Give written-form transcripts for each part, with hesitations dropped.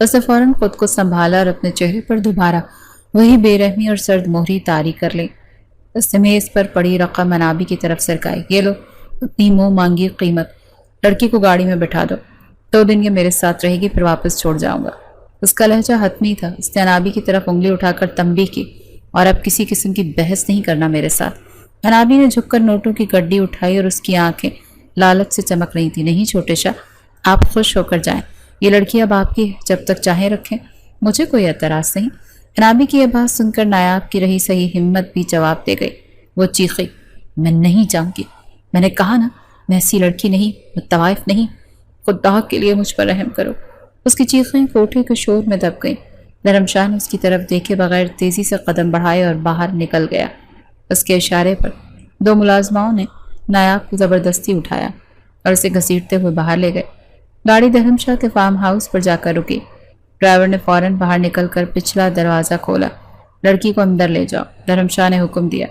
اس نے فوراً خود کو سنبھالا اور اپنے چہرے پر دوبارہ وہی بے رحمی اور سرد مہری طاری کر لی۔ اس نے میز پر پڑی رقم منابی کی طرف سرکائی۔ یہ لو اپنی منہ مانگی قیمت، لڑکی کو گاڑی میں بٹھا دو، 2 دن یہ میرے ساتھ رہے گی، پھر واپس چھوڑ جاؤں گا۔ اس کا لہجہ حتمی تھا۔ اس نے انابی کی طرف انگلی اٹھا کر تنبیہ کی، اور اب کسی قسم کی بحث نہیں کرنا میرے ساتھ۔ انابی نے جھک کر نوٹوں کی گڈی اٹھائی اور اس کی آنکھیں لالچ سے چمک رہی تھی۔ نہیں چھوٹے شاہ، آپ خوش ہو کر جائیں، یہ لڑکی اب آپ کی ہے، جب تک چاہیں رکھیں، مجھے کوئی اعتراض نہیں۔ انابی کی یہ بات سن کر نایاب کی رہی صحیح ہمت بھی جواب دے گئی۔ وہ چیخی، میں نہیں جاؤں گی، میں نے کہا نا، میں ایسی لڑکی نہیں، میں طوائف نہیں، خدا کے لیے مجھ پر رحم کرو۔ اس کی چیخیں کوٹھے کے شور میں دب گئیں۔ دھرم شاہ نے اس کی طرف دیکھے بغیر تیزی سے قدم بڑھائے اور باہر نکل گیا۔ اس کے اشارے پر 2 ملازماؤں نے نایاب کو زبردستی اٹھایا اور اسے گھسیٹتے ہوئے باہر لے گئے۔ گاڑی دھرم شاہ کے فارم ہاؤس پر جا کر رکی۔ ڈرائیور نے فوراً باہر نکل کر پچھلا دروازہ کھولا۔ لڑکی کو اندر لے جاؤ، دھرم شاہ نے حکم دیا،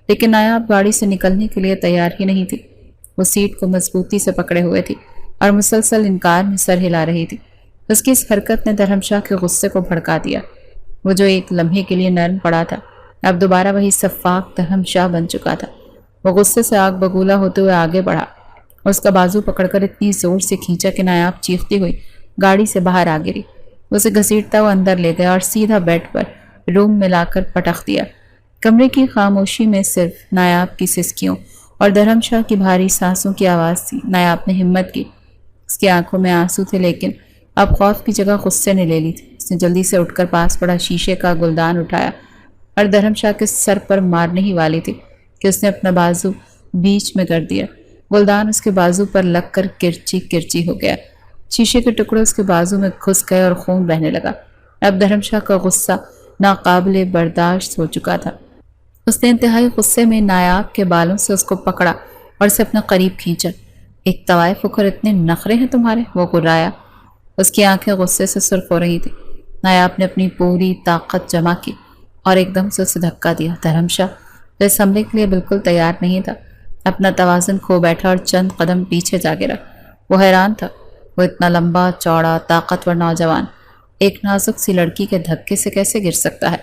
لیکن نایاب گاڑی سے نکلنے کے لیے تیار ہی نہیں تھی۔ وہ سیٹ کو مضبوطی سے پکڑے ہوئے تھی اور مسلسل انکار میں سر ہلا رہی تھی۔ اس کی اس حرکت نے دھرم شاہ کے غصے کو بھڑکا دیا۔ وہ جو ایک لمحے کے لیے نرم پڑا تھا، اب دوبارہ وہی سفاک دھرم شاہ بن چکا تھا۔ وہ غصے سے آگ بگولا ہوتے ہوئے آگے بڑھا اور اس کا بازو پکڑ کر اتنی زور سے کھینچا کہ نایاب چیختی ہوئی گاڑی سے باہر آ گری۔ اسے گھسیٹتا ہوا اندر لے گیا اور سیدھا بیڈ پر روم میں لا کر پٹخ دیا۔ کمرے کی خاموشی میں صرف نایاب کی سسکیوں اور دھرم شاہ کی بھاری سانسوں کی آواز تھی۔ نایاب نے ہمت کی۔ اس کی آنکھوں میں آنسو تھے، لیکن اب خوف کی جگہ غصے نے لے لی تھی۔ اس نے جلدی سے اٹھ کر پاس پڑا شیشے کا گلدان اٹھایا اور دھرم شاہ کے سر پر مارنے ہی والی تھی کہ اس نے اپنا بازو بیچ میں کر دیا۔ گلدان اس کے بازو پر لگ کر کرچی کرچی ہو گیا۔ شیشے کے ٹکڑے اس کے بازو میں گھس گئے اور خون بہنے لگا۔ اب دھرم شاہ کا غصہ ناقابل برداشت ہو چکا تھا۔ اس نے انتہائی غصے میں نایاب کے بالوں سے اس کو پکڑا اور اسے اپنے قریب کھینچا۔ ایک طوائف ہو کر اتنے نخرے ہیں تمہارے؟ وہ گرایا۔ اس کی آنکھیں غصے سے سرخ ہو رہی تھی۔ نایاب نے اپنی پوری طاقت جمع کی اور ایک دم سے اسے دھکا دیا۔ دھرم شاہ جو اس حملے کے لیے بالکل تیار نہیں تھا، اپنا توازن کھو بیٹھا اور چند قدم پیچھے جا گرا۔ وہ حیران تھا، وہ اتنا لمبا چوڑا طاقتور نوجوان ایک نازک سی لڑکی کے دھکے سے کیسے گر سکتا ہے؟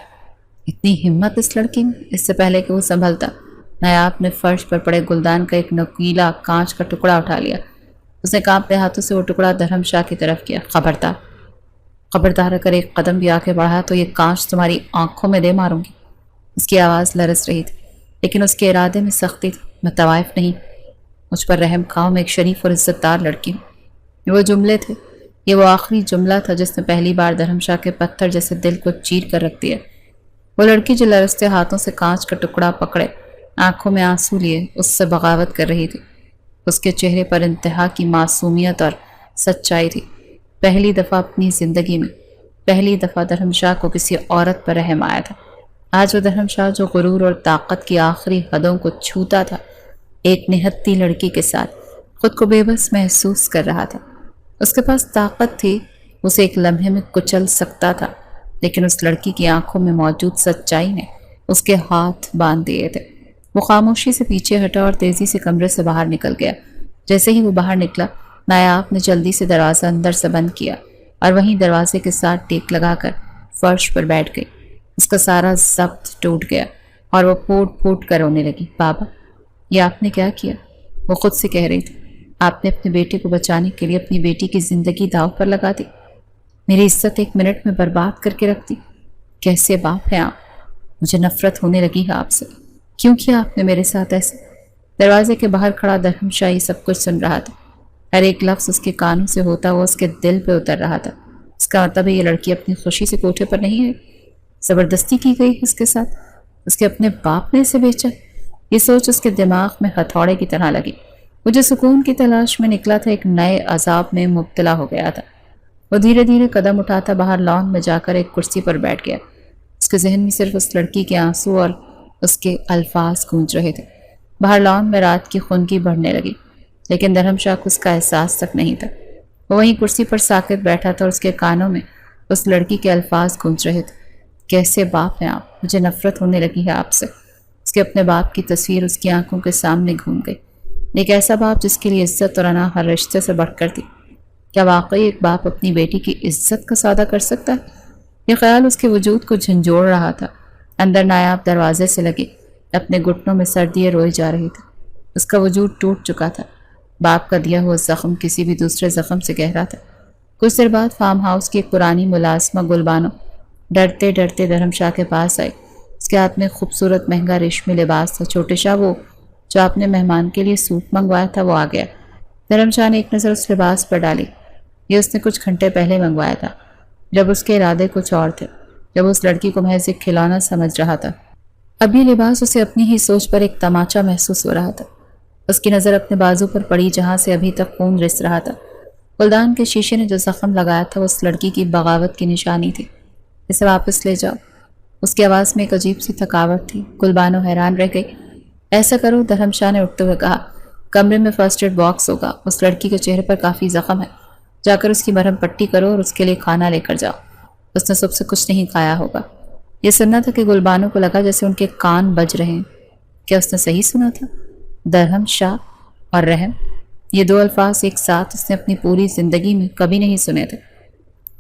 اتنی ہمت اس لڑکی میں! اس سے پہلے کہ وہ سنبھلتا، نایاب نے فرش پر پڑے گلدان کا ایک نوکیلا کانچ کا ٹکڑا اٹھا لیا۔ اس نے کانپتے ہاتھوں سے وہ ٹکڑا دھرم شاہ کی طرف کیا۔ خبردار، خبردار، اگر ایک قدم بھی آگے بڑھا تو یہ کانچ تمہاری آنکھوں میں دے ماروں گی۔ اس کی آواز لرز رہی تھی، لیکن اس کے ارادے میں سختی تھی۔ میں طوائف نہیں، مجھ پر رحم کھاؤ، میں ایک شریف اور عزت دار لڑکی ہوں۔ یہ وہ جملے تھے، یہ وہ آخری جملہ تھا جس نے پہلی بار دھرم شاہ کے پتھر جیسے دل کو چیر کر رکھ دیا۔ وہ لڑکی جو لرزتے ہاتھوں سے کانچ کا ٹکڑا پکڑے، آنکھوں میں آنسو لیے اس سے بغاوت کر رہی تھی۔ اس کے چہرے پر انتہا کی معصومیت اور سچائی تھی۔ پہلی دفعہ اپنی زندگی میں، پہلی دفعہ دھرم شاہ کو کسی عورت پر رحم آیا تھا۔ آج وہ دھرم شاہ جو غرور اور طاقت کی آخری حدوں کو چھوتا تھا، ایک نہتی لڑکی کے ساتھ خود کو بے بس محسوس کر رہا تھا۔ اس کے پاس طاقت تھی، اسے ایک لمحے میں کچل سکتا تھا، لیکن اس لڑکی کی آنکھوں میں موجود سچائی نے اس کے ہاتھ باندھ دیے تھے۔ وہ خاموشی سے پیچھے ہٹا اور تیزی سے کمرے سے باہر نکل گیا۔ جیسے ہی وہ باہر نکلا، نایاب نے جلدی سے دروازہ اندر سے بند کیا اور وہیں دروازے کے ساتھ ٹیک لگا کر فرش پر بیٹھ گئی۔ اس کا سارا ضبط ٹوٹ گیا اور وہ پھوٹ پھوٹ کر رونے لگی۔ بابا، یہ آپ نے کیا کیا؟ وہ خود سے کہہ رہی تھی۔ آپ نے اپنے بیٹے کو بچانے کے لیے اپنی بیٹی کی زندگی داؤ پر لگا دی، میری عزت 1 منٹ میں برباد کر کے رکھ دی۔ کیسے باپ ہیں آپ؟ مجھے نفرت ہونے لگی ہے آپ سے۔ کیوں کیا آپ نے میرے ساتھ ایسے؟ دروازے کے باہر کھڑا دھرم شاہ سب کچھ سن رہا تھا۔ ہر ایک لفظ اس کے کانوں سے ہوتا ہوا اس کے دل پہ اتر رہا تھا۔ اس کا مطلب ہے یہ لڑکی اپنی خوشی سے کوٹھے پر نہیں ہے، زبردستی کی گئی اس کے ساتھ، اس کے اپنے باپ نے اسے بیچا۔ یہ سوچ اس کے دماغ میں ہتھوڑے کی طرح لگی۔ وہ جو سکون کی تلاش میں نکلا تھا، ایک نئے عذاب میں مبتلا ہو گیا تھا۔ وہ دھیرے دھیرے قدم اٹھاتا باہر لان میں جا کر ایک کرسی پر بیٹھ گیا۔ اس کے ذہن میں صرف اس لڑکی کے آنسو اور اس کے الفاظ گونج رہے تھے۔ باہر لان میں رات کی خنکی بڑھنے لگی، لیکن دھرم شاہ کو اس کا احساس تک نہیں تھا۔ وہ وہیں کرسی پر ساکت بیٹھا تھا اور اس کے کانوں میں اس لڑکی کے الفاظ گونج رہے تھے۔ کیسے باپ ہیں آپ؟ مجھے نفرت ہونے لگی ہے آپ سے۔ اس کے اپنے باپ کی تصویر اس کی آنکھوں کے سامنے گھوم گئی۔ ایک ایسا باپ جس کے لیے عزت اور انا ہر رشتے سے بڑھ کر تھی۔ کیا واقعی ایک باپ اپنی بیٹی کی عزت کا سودا کر سکتا ہے؟ یہ خیال اس کے وجود کو جھنجھوڑ رہا تھا۔ اندر نایاب دروازے سے لگے اپنے گھٹنوں میں سردیاں روئی جا رہی تھی۔ اس کا وجود ٹوٹ چکا تھا۔ باپ کا دیا ہوا زخم کسی بھی دوسرے زخم سے گہرا تھا۔ کچھ دیر بعد فارم ہاؤس کی ایک پرانی ملازمہ گل بانو ڈرتے ڈرتے دھرم شاہ کے پاس آئی۔ اس کے ہاتھ میں خوبصورت مہنگا ریشمی لباس تھا۔ چھوٹے شاہ، وہ جو آپ نے مہمان کے لیے سوٹ منگوایا تھا وہ آ گیا۔ دھرم شاہ نے ایک نظر اس لباس پر ڈالی۔ یہ اس نے کچھ گھنٹے پہلے منگوایا تھا، جب اس کے ارادے کچھ اور تھے، جب اس لڑکی کو محض ایک کھلونا سمجھ رہا تھا۔ اب یہ لباس اسے اپنی ہی سوچ پر ایک تماچا محسوس ہو رہا تھا۔ اس کی نظر اپنے بازو پر پڑی جہاں سے ابھی تک خون رس رہا تھا۔ گلدان کے شیشے نے جو زخم لگایا تھا وہ اس لڑکی کی بغاوت کی نشانی تھی۔ اسے واپس لے جاؤ۔ اس کی آواز میں ایک عجیب سی تھکاوٹ تھی۔ گل بانو حیران رہ گئی۔ ایسا کرو، دھرم شاہ نے اٹھتے ہوئے کہا، کمرے میں فرسٹ ایڈ باکس ہوگا۔ اس لڑکی کے چہرے پر کافی زخم ہے، جا کر اس کی مرہم پٹی کرو اور اس کے لیے کھانا لے کر جاؤ۔ اس نے صبح سے کچھ نہیں کھایا ہوگا۔ یہ سننا تھا کہ گل بانو کو لگا جیسے ان کے کان بج رہے ہیں۔ کیا اس نے صحیح سنا تھا؟ دھرم شاہ اور رحم، یہ دو الفاظ ایک ساتھ اس نے اپنی پوری زندگی میں کبھی نہیں سنے تھے۔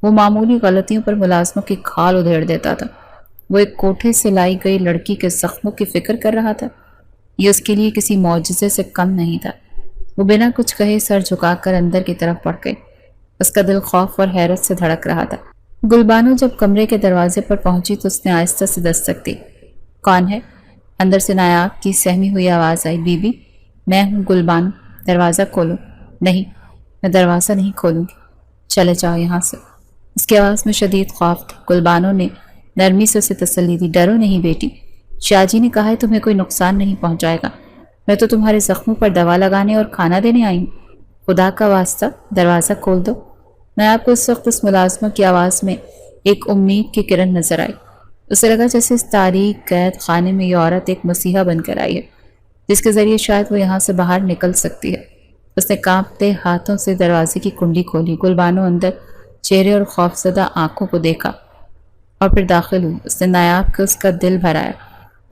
وہ معمولی غلطیوں پر ملازموں کی کھال ادھیڑ دیتا تھا۔ وہ ایک کوٹھے سے لائی گئی لڑکی کے زخموں کی فکر کر رہا تھا۔ یہ اس کے لیے کسی معجزے سے کم نہیں تھا۔ وہ بنا کچھ کہے سر جھکا کر اندر کی طرف بڑھ گئی۔ اس کا دل خوف اور حیرت سے دھڑک رہا تھا۔ گل بانو جب کمرے کے دروازے پر پہنچی تو اس نے آہستہ سے دستک دی۔ کون ہے؟ اندر سے نایاب کی سہمی ہوئی آواز آئی۔ بی بی، میں ہوں گل بانو، دروازہ کھولو۔ نہیں، میں دروازہ نہیں کھولوں گی، چلے جاؤ یہاں سے۔ اس کی آواز میں شدید خوف تھا۔ گل بانو نے نرمی سے اسے تسلی دی۔ ڈرو نہیں بیٹی، شاہ جی نے کہا ہے تمہیں کوئی نقصان نہیں پہنچائے گا۔ میں تو تمہارے زخموں پر دوا لگانے اور کھانا دینے آئی ہوں۔ خدا کا واسطہ دروازہ کھول دو۔ میں آپ کو اس وقت اس ملازمہ کی آواز میں ایک امید کی کرن نظر آئی۔ اسے لگا جیسے اس تاریک قید خانے میں یہ عورت ایک مسیحا بن کر آئی ہے، جس کے ذریعے شاید وہ یہاں سے باہر نکل سکتی ہے۔ اس نے کانپتے ہاتھوں سے دروازے کی کنڈی کھولی۔ گل بانو اندر چہرے اور خوفزدہ آنکھوں کو دیکھا اور پھر داخل ہوئی۔ اس نے نایاب کو اس کا دل بھرایا۔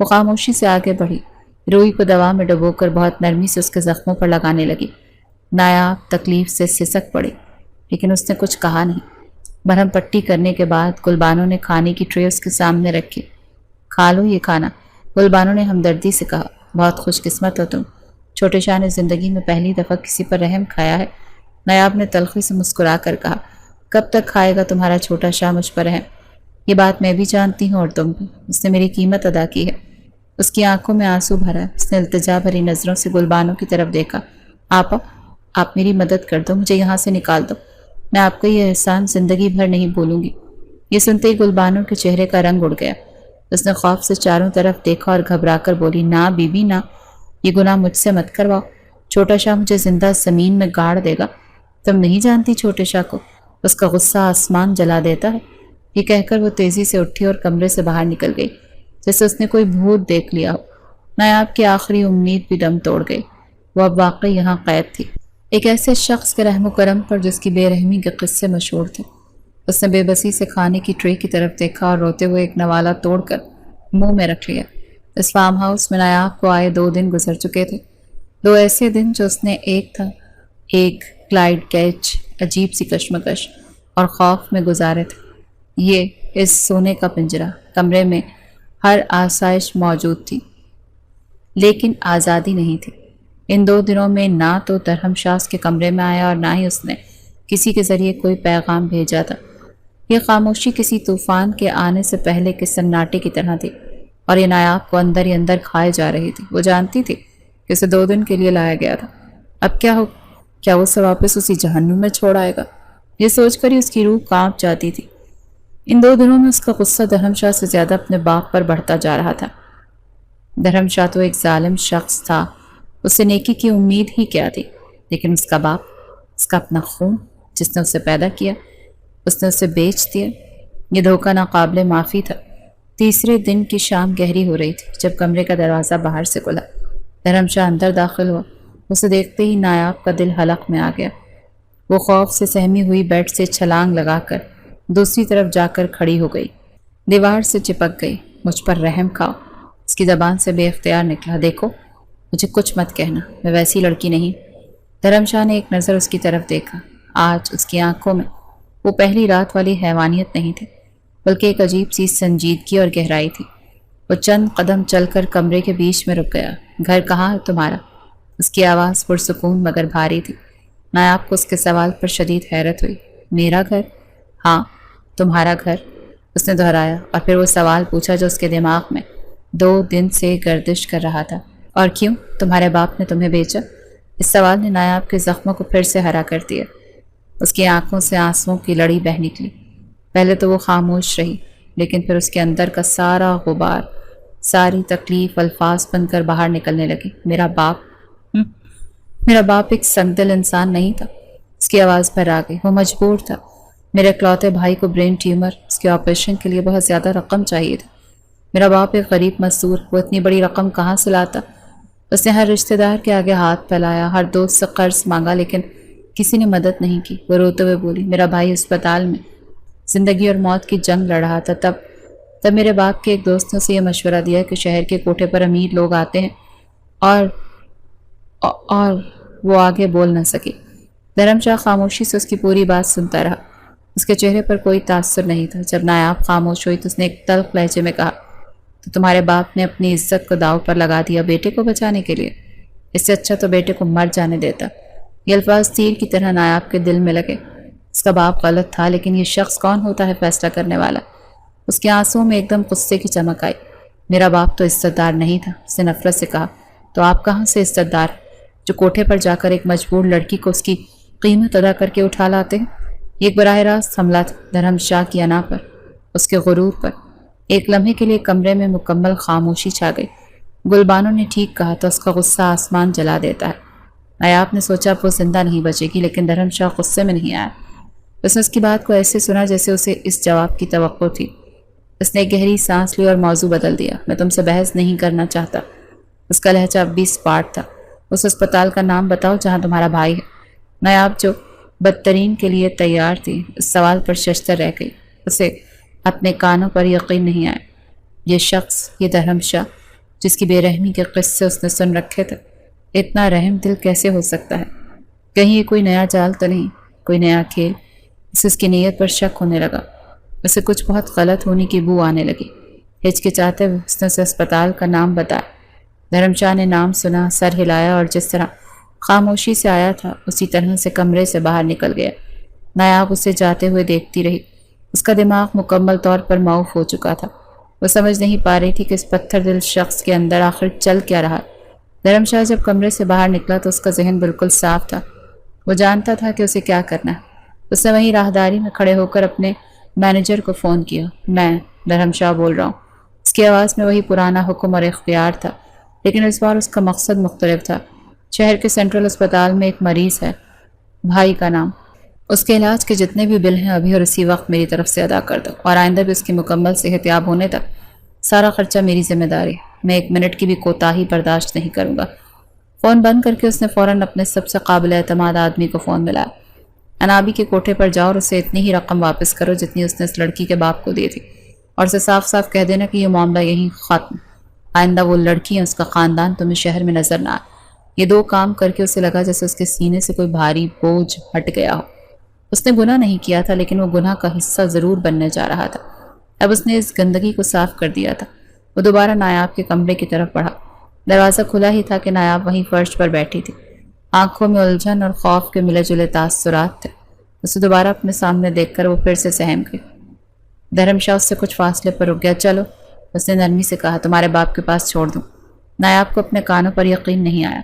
وہ خاموشی سے آگے بڑھی، روئی کو دوا میں ڈبو کر بہت نرمی سے اس کے زخموں پر لگانے لگی۔ نایاب تکلیف سے سسک پڑی، لیکن اس نے کچھ کہا نہیں۔ مرہم پٹی کرنے کے بعد گل بانو نے کھانے کی ٹرے اس کے سامنے رکھی۔ کھا لو یہ کھانا، گل بانو نے ہمدردی سے کہا۔ بہت خوش قسمت ہو تم، چھوٹے شاہ نے زندگی میں پہلی دفعہ کسی پر رحم کھایا ہے۔ نایاب نے تلخی سے مسکرا کر کہا، کب تک کھائے گا تمہارا چھوٹا شاہ مجھ پر رحم؟ یہ بات میں بھی جانتی ہوں اور تم بھی۔ اس نے میری قیمت ادا کی ہے۔ اس کی آنکھوں میں آنسو بھرا۔ اس نے التجا بھری نظروں سے گل بانو کی طرف دیکھا۔ آپا، آپ میری مدد کر دو، مجھے یہاں سے نکال دو۔ میں آپ کا یہ احسان زندگی بھر نہیں بھولوں گی۔ یہ سنتے ہی گل بانو کے چہرے کا رنگ اڑ گیا۔ اس نے خوف سے چاروں طرف دیکھا اور گھبرا کر بولی، نہ بی بی نہ، یہ گناہ مجھ سے مت کرواؤ۔ چھوٹا شاہ مجھے زندہ زمین میں گاڑ دے گا۔ تم نہیں جانتی چھوٹے شاہ کو، اس کا غصہ آسمان جلا دیتا ہے۔ یہ کہہ کر وہ تیزی سے اٹھی اور کمرے سے باہر نکل گئی، جیسے اس نے کوئی بھوت دیکھ لیا ہو۔ نایاب کی آخری امید بھی دم توڑ گئی۔ وہ اب واقعی یہاں قید تھی، ایک ایسے شخص کے رحم و کرم پر جس کی بے رحمی کے قصے مشہور تھے۔ اس نے بے بسی سے کھانے کی ٹرے کی طرف دیکھا اور روتے ہوئے ایک نوالا توڑ کر منہ میں رکھ لیا۔ اس فارم ہاؤس میں نایاب کو آئے 2 دن گزر چکے تھے، 2 ایسے دن جو اس نے ایک کلائڈ کیچ عجیب سی کشمکش اور خوف میں گزارے تھے۔ یہ اس سونے کا پنجرہ، کمرے میں ہر آسائش موجود تھی لیکن آزادی نہیں تھی۔ ان 2 دنوں میں نہ تو درہم شاہ کے کمرے میں آیا اور نہ ہی اس نے کسی کے ذریعے کوئی پیغام بھیجا تھا۔ یہ خاموشی کسی طوفان کے آنے سے پہلے کے سناٹے کی طرح تھی اور یہ نایاب کو اندر ہی اندر کھائے جا رہی تھی۔ وہ جانتی تھی کہ اسے 2 دن کے لیے لایا گیا تھا۔ اب کیا ہو؟ کیا وہ اسے واپس اسی جہنم میں چھوڑ آئے گا؟ یہ سوچ کر ہی اس کی روح کانپ جاتی تھی۔ ان 2 دنوں میں اس کا غصہ درہم شاہ سے زیادہ اپنے باپ پر بڑھتا جا رہا تھا۔ درہم شاہ تو ایک ظالم شخص تھا، اس سے نیکی کی امید ہی کیا تھی، لیکن اس کا باپ، اس کا اپنا خون جس نے اسے پیدا کیا، اس نے اسے بیچ دیا۔ یہ دھوکہ ناقابل معافی تھا۔ تیسرے دن کی شام گہری ہو رہی تھی جب کمرے کا دروازہ باہر سے کھلا۔ درہم شاہ اندر داخل ہوا۔ اسے دیکھتے ہی نایاب کا دل حلق میں آ گیا۔ وہ خوف سے سہمی ہوئی بیڈ سے چھلانگ لگا کر دوسری طرف جا کر کھڑی ہو گئی، دیوار سے چپک گئی۔ مجھ پر رحم کھاؤ، اس کی زبان سے بے اختیار نکلا۔ دیکھو، مجھے کچھ مت کہنا، میں ویسی لڑکی نہیں۔ درہم شاہ نے ایک نظر اس کی طرف دیکھا۔ آج اس کی آنکھوں میں وہ پہلی رات والی حیوانیت نہیں تھی، بلکہ ایک عجیب سی سنجیدگی اور گہرائی تھی۔ وہ چند قدم چل کر کمرے کے بیچ میں رک گیا۔ گھر کہاں ہے تمہارا؟ اس کی آواز پرسکون مگر بھاری تھی۔ نایاب کو اس کے سوال پر شدید حیرت ہوئی۔ میرا گھر؟ ہاں، تمہارا گھر، اس نے دہرایا، اور پھر وہ سوال پوچھا جو اس کے دماغ میں 2 دن سے گردش کر رہا تھا۔ اور کیوں؟ تمہارے باپ نے تمہیں بیچا؟ اس سوال نے نایاب کے زخموں کو پھر سے ہرا کر دیا۔ اس کی آنکھوں سے آنسوؤں کی لڑی بہہ نکلی۔ پہلے تو وہ خاموش رہی، لیکن پھر اس کے اندر کا سارا غبار، ساری تکلیف الفاظ بن کر باہر نکلنے لگی۔ میرا باپ؟ میرا باپ ایک سنگدل انسان نہیں تھا۔ اس کی آواز پر آ گئی۔ وہ مجبور تھا۔ میرے اکلوتے بھائی کو برین ٹیومر، اس کے آپریشن کے لیے بہت زیادہ رقم چاہیے تھی۔ میرا باپ ایک غریب مزدور، وہ اتنی بڑی رقم کہاں سے لاتا؟ اس نے ہر رشتہ دار کے آگے ہاتھ پھیلایا، ہر دوست سے قرض مانگا، لیکن کسی نے مدد نہیں کی۔ وہ روتے ہوئے بولی، میرا بھائی اسپتال میں زندگی اور موت کی جنگ لڑ رہا تھا۔ تب میرے باپ کے ایک دوست نے اسے یہ مشورہ دیا کہ شہر کے کوٹھے پر امیر لوگ آتے ہیں، اور وہ آگے بول نہ سکی۔ دھرم شاہ خاموشی سے اس کی پوری بات سنتا رہا۔ اس کے چہرے پر کوئی تاثر نہیں تھا۔ جب نایاب خاموش ہوئی تو اس نے ایک تلخ لہجے میں کہا، تو تمہارے باپ نے اپنی عزت کو داؤ پر لگا دیا بیٹے کو بچانے کے لیے؟ اس سے اچھا تو بیٹے کو مر جانے دیتا۔ یہ الفاظ تیر کی طرح نایاب کے دل میں لگے۔ اس کا باپ غلط تھا، لیکن یہ شخص کون ہوتا ہے فیصلہ کرنے والا؟ اس کے آنسوؤں میں ایک دم غصے کی چمک آئی۔ میرا باپ تو عزت دار نہیں تھا، اس نے نفرت سے کہا۔ تو آپ کہاں سے عزت دار، جو کوٹھے پر جا کر ایک مجبور لڑکی کو اس کی قیمت ادا کر کے اٹھا لاتے ہیں؟ یہ ایک براہ راست حملہ تھا دھرم شاہ کی انا پر، اس کے غرور پر۔ ایک لمحے کے لیے کمرے میں مکمل خاموشی چھا گئی۔ گلبانو نے ٹھیک کہا تھا، اس کا غصہ آسمان جلا دیتا ہے۔ نایاب نے سوچا وہ زندہ نہیں بچے گی، لیکن دھرم شاہ غصے میں نہیں آیا۔ اس نے اس کی بات کو ایسے سنا جیسے اسے اس جواب کی توقع تھی۔ اس نے ایک گہری سانس لی اور موضوع بدل دیا۔ میں تم سے بحث نہیں کرنا چاہتا۔ اس کا لہجہ اب بھی اسپاٹ تھا۔ اس اسپتال کا نام بتاؤ جہاں تمہارا بھائی ہے۔ نایاب جو بدترین کے لیے تیار تھی، اس سوال پر ششدر رہ گئی۔ اسے اپنے کانوں پر یقین نہیں آیا۔ یہ شخص، یہ دھرم شاہ، جس کی بے رحمی کے قصے اس نے سن رکھے تھے، اتنا رحم دل کیسے ہو سکتا ہے؟ کہیں یہ کوئی نیا جال تو نہیں، کوئی نیا کھیل؟ اس کی نیت پر شک ہونے لگا۔ اسے کچھ بہت غلط ہونے کی بو آنے لگی۔ ہچکچاتے ہوئے اس نے اسے اسپتال کا نام بتایا۔ دھرم شاہ نے نام سنا، سر ہلایا، اور جس طرح خاموشی سے آیا تھا اسی طرح سے کمرے سے باہر نکل گیا۔ نایاب اسے جاتے ہوئے دیکھتی رہی۔ اس کا دماغ مکمل طور پر معاف ہو چکا تھا۔ وہ سمجھ نہیں پا رہی تھی کہ اس پتھر دل شخص کے اندر آخر چل کیا رہا۔ دھرم شاہ جب کمرے سے باہر نکلا تو اس کا ذہن بالکل صاف تھا۔ وہ جانتا تھا کہ اسے کیا کرنا ہے۔ اس نے وہیں راہداری میں کھڑے ہو کر اپنے مینیجر کو فون کیا۔ میں دھرم شاہ بول رہا ہوں۔ اس کی آواز میں وہی پرانا حکم اور اختیار تھا، لیکن اس بار اس کا مقصد مختلف تھا۔ شہر کے سینٹرل اسپتال میں ایک مریض ہے، بھائی کا نام۔ اس کے علاج کے جتنے بھی بل ہیں ابھی اور اسی وقت میری طرف سے ادا کر دو، اور آئندہ بھی اس کی مکمل صحت یاب ہونے تک سارا خرچہ میری ذمہ داری ہے۔ میں 1 منٹ کی بھی کوتاہی برداشت نہیں کروں گا۔ فون بند کر کے اس نے فوراً اپنے سب سے قابل اعتماد آدمی کو فون ملایا۔ انابی کے کوٹھے پر جاؤ اور اسے اتنی ہی رقم واپس کرو جتنی اس نے اس لڑکی کے باپ کو دی تھی، اور اسے صاف صاف کہہ دینا کہ یہ معاملہ یہیں ختم۔ آئندہ وہ لڑکی ہے، اس کا خاندان تمہیں شہر میں نظر نہ آئے۔ یہ 2 کام کر کے اسے لگا جیسے اس کے سینے سے کوئی بھاری بوجھ ہٹ گیا ہو۔ اس نے گناہ نہیں کیا تھا، لیکن وہ گناہ کا حصہ ضرور بننے جا رہا تھا۔ اب اس نے اس گندگی کو صاف کر دیا تھا۔ وہ دوبارہ نایاب کے کمرے کی طرف بڑھا۔ دروازہ کھلا ہی تھا کہ نایاب وہیں فرش پر بیٹھی تھی۔ آنکھوں میں الجھن اور خوف کے ملے جلے تاثرات تھے۔ اسے دوبارہ اپنے سامنے دیکھ کر وہ پھر سے سہم گئی۔ دھرم شاہ اس سے کچھ فاصلے پر رک گیا۔ چلو، اس نے نرمی سے کہا، تمہارے باپ کے پاس چھوڑ دوں۔ نایاب کو اپنے کانوں پر یقین نہیں آیا۔